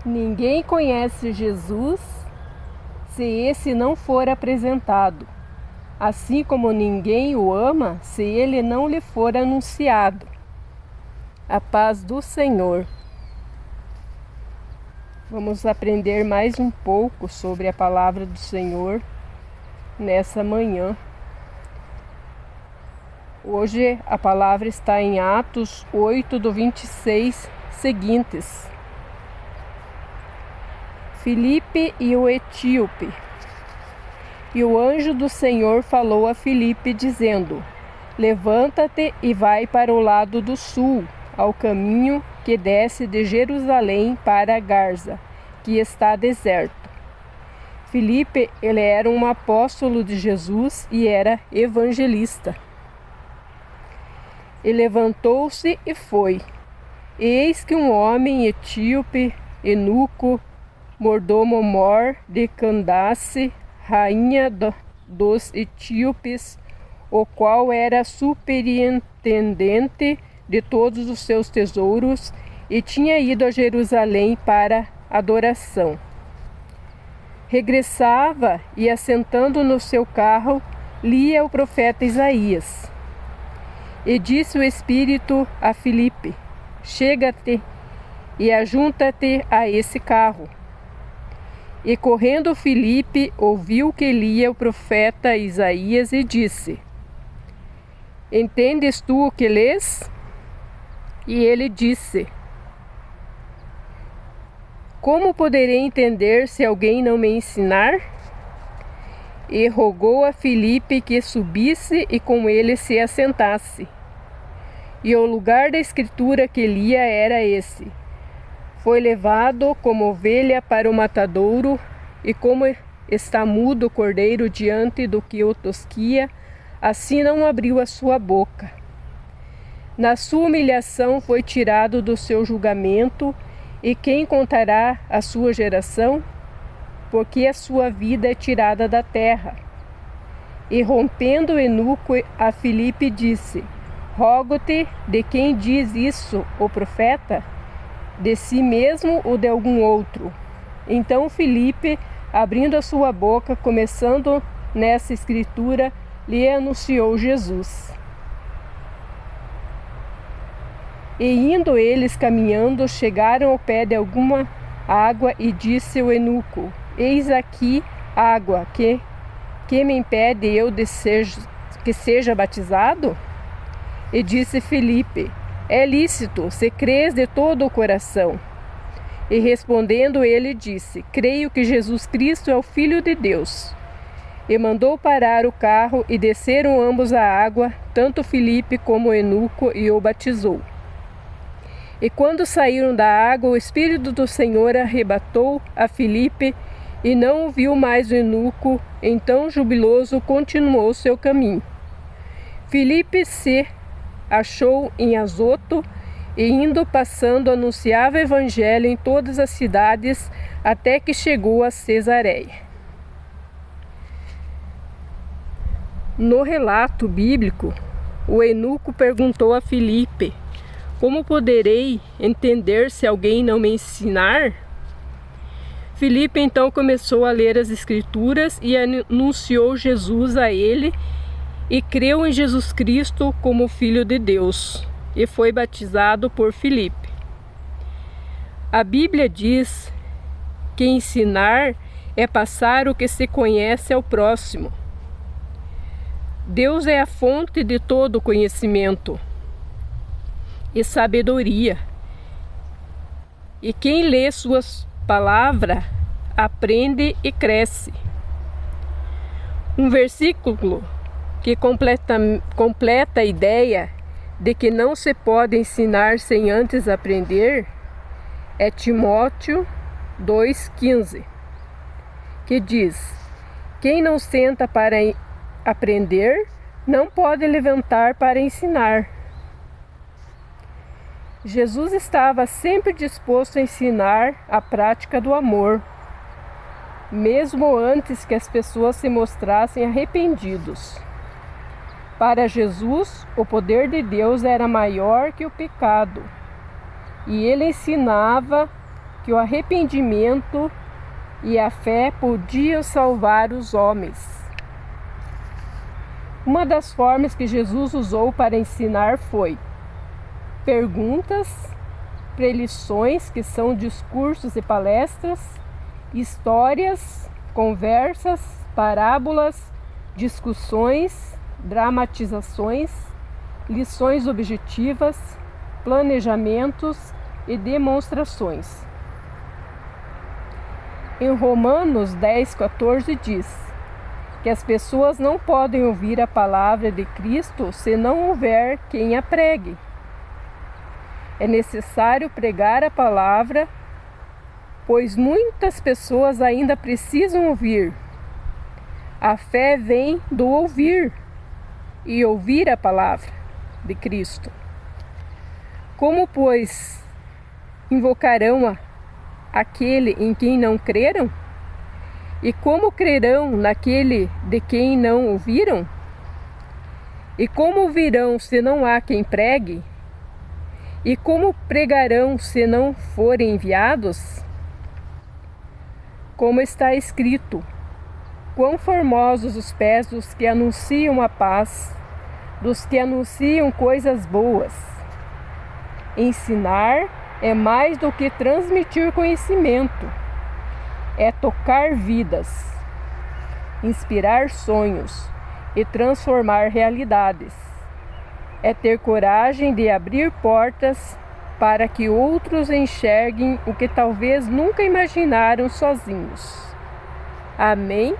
Ninguém conhece Jesus se esse não for apresentado, assim como ninguém o ama se ele não lhe for anunciado. A paz do Senhor. Vamos aprender mais um pouco sobre a palavra do Senhor nessa manhã. Hoje a palavra está em Atos 8, do 26 seguintes. Filipe e o etíope. E o anjo do Senhor falou a Filipe, dizendo: Levanta-te e vai para o lado do sul, ao caminho que desce de Jerusalém para Garza, que está deserto. Filipe, ele era um apóstolo de Jesus e era evangelista. E levantou-se e foi. Eis que um homem etíope, eunuco, mordomo mor de Candace, rainha dos etíopes, o qual era superintendente de todos os seus tesouros, e tinha ido a Jerusalém para adoração. Regressava e, assentando no seu carro, lia o profeta Isaías. E disse o Espírito a Filipe: Chega-te e ajunta-te a esse carro. E correndo Filipe ouviu que lia o profeta Isaías e disse: Entendes tu o que lês? E ele disse: Como poderei entender se alguém não me ensinar? E rogou a Filipe que subisse e com ele se assentasse. E o lugar da escritura que lia era esse: Foi levado como ovelha para o matadouro, e como está mudo o cordeiro diante do que o tosquia, assim não abriu a sua boca. Na sua humilhação foi tirado do seu julgamento, e quem contará a sua geração? Porque a sua vida é tirada da terra. E rompendo o eunuco a Filipe disse: Rogo-te, de quem diz isso o profeta? De si mesmo ou de algum outro? Então Filipe, abrindo a sua boca, começando nessa escritura, lhe anunciou Jesus. E indo eles caminhando, chegaram ao pé de alguma água, e disse o eunuco: Eis aqui água, que me impede eu de que seja batizado? E disse Filipe: É lícito, se crês de todo o coração. E respondendo ele disse: Creio que Jesus Cristo é o Filho de Deus. E mandou parar o carro, e desceram ambos à água, tanto Filipe como o eunuco, e o batizou. E quando saíram da água, o Espírito do Senhor arrebatou a Filipe, e não o viu mais o eunuco. Então, jubiloso, continuou seu caminho. Filipe se achou em Azoto, e indo passando anunciava o evangelho em todas as cidades, até que chegou a Cesareia. No relato bíblico, o eunuco perguntou a Filipe: Como poderei entender se alguém não me ensinar? Filipe então começou a ler as Escrituras e anunciou Jesus a ele, e creu em Jesus Cristo como Filho de Deus, e foi batizado por Filipe. A Bíblia diz que ensinar é passar o que se conhece ao próximo. Deus é a fonte de todo conhecimento e sabedoria. E quem lê suas palavras aprende e cresce. Um versículo que completa a ideia de que não se pode ensinar sem antes aprender é Timóteo 2,15, que diz: Quem não senta para aprender, não pode levantar para ensinar. Jesus estava sempre disposto a ensinar a prática do amor, mesmo antes que as pessoas se mostrassem arrependidos. Para Jesus, o poder de Deus era maior que o pecado, e ele ensinava que o arrependimento e a fé podiam salvar os homens. Uma das formas que Jesus usou para ensinar foi perguntas, prelições, que são discursos e palestras, histórias, conversas, parábolas, discussões, dramatizações, lições objetivas, planejamentos e demonstrações. Em Romanos 10:14 diz que as pessoas não podem ouvir a palavra de Cristo se não houver quem a pregue. É necessário pregar a palavra, pois muitas pessoas ainda precisam ouvir. A fé vem do ouvir e ouvir a palavra de Cristo. Como, pois, invocarão aquele em quem não creram? E como crerão naquele de quem não ouviram? E como ouvirão se não há quem pregue? E como pregarão se não forem enviados? Como está escrito: quão formosos os pés dos que anunciam a paz, dos que anunciam coisas boas. Ensinar é mais do que transmitir conhecimento. É tocar vidas, inspirar sonhos e transformar realidades. É ter coragem de abrir portas para que outros enxerguem o que talvez nunca imaginaram sozinhos. Amém?